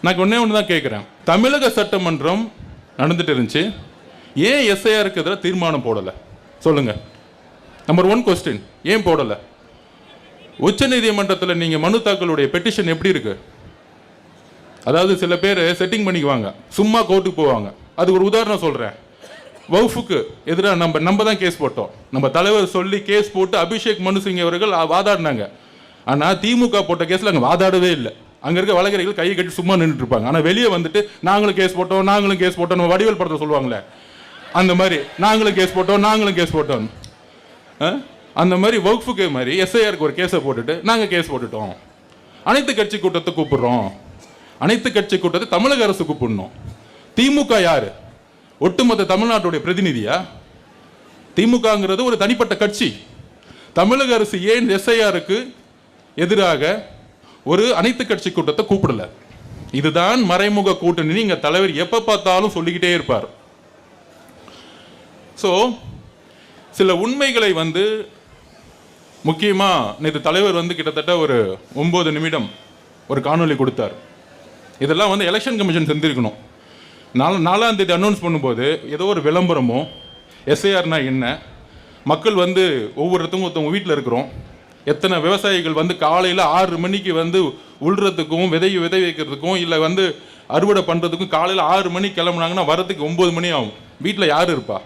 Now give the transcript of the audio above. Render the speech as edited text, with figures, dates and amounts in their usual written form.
நான் ஒன்றே ஒன்று தான் கேட்குறேன். தமிழக சட்டமன்றம் நடந்துட்டு இருந்துச்சு, ஏன் எஸ்ஐஆருக்கு எதிராக தீர்மானம் போடலை சொல்லுங்கள். நம்பர் 1 கொஸ்டின், ஏன் போடலை? உச்ச நீதிமன்றத்தில் நீங்கள் மனு தாக்கலுடைய பெட்டிஷன் எப்படி இருக்கு? அதாவது சில பேர் செட்டிங் பண்ணிக்குவாங்க, சும்மா கோர்ட்டுக்கு போவாங்க. அதுக்கு ஒரு உதாரணம் சொல்கிறேன். வவுஃபுக்கு எதிராக நம்ம தான் கேஸ் போட்டோம். நம்ம தலைவர் சொல்லி கேஸ் போட்டு அபிஷேக் மனு சிங் அவர்கள் வாதாடினாங்க. ஆனால் திமுக போட்ட கேஸில் அங்கே வாதாடவே இல்லை. அங்கே இருக்க வழக்கறிஞர்கள் கையை கட்டி சும்மா நின்றுட்டு இருப்பாங்க. ஆனால் வெளியே வந்துட்டு நாங்களும் கேஸ் போட்டோம் நம்ம வடிவேல் படத்தை சொல்லுவாங்களே அந்த மாதிரி நாங்களும் கேஸ் போட்டோம். அந்த மாதிரி வகுப்புக்கு மாதிரி எஸ்ஐஆருக்கு ஒரு கேஸை போட்டுட்டு நாங்கள் கேஸ் போட்டுட்டோம். அனைத்து கட்சி கூட்டத்தை கூப்பிடுறோம். அனைத்து கட்சி கூட்டத்தை தமிழக அரசு கூப்பிடணும். திமுக யாரு? ஒட்டுமொத்த தமிழ்நாட்டுடைய பிரதிநிதியா? திமுகங்கிறது ஒரு தனிப்பட்ட கட்சி. தமிழக அரசு ஏன் எஸ்ஐஆருக்கு எதிராக ஒரு அனைத்து கட்சி கூட்டத்தை கூப்பிடல? இதுதான் மறைமுக கூட்டணி. இங்க தலைவர் எப்ப பார்த்தாலும் சொல்லிக்கிட்டே இருப்பார். ஸோ சில உண்மைகளை முக்கியமாக நேற்று தலைவர் கிட்டத்தட்ட ஒரு 9 நிமிடம் ஒரு காணொலி கொடுத்தார். இதெல்லாம் எலெக்ஷன் கமிஷன் செஞ்சிருக்கணும். 4ஆம் தேதி அனௌன்ஸ் பண்ணும்போது ஏதோ ஒரு விளம்பரமோ எஸ்ஐஆர்னா என்ன, மக்கள் ஒவ்வொருத்தவங்க வீட்டில் இருக்கிறோம், எத்தனை விவசாயிகள் காலையில் 6 மணிக்கு உள்றதுக்கும் விதை வைக்கிறதுக்கும் இல்லை அறுவடை பண்ணுறதுக்கும் காலையில் 6 மணிக்கு கிளம்புனாங்கன்னா வரதுக்கு 9 மணி ஆகும். வீட்டில் யார் இருப்பா?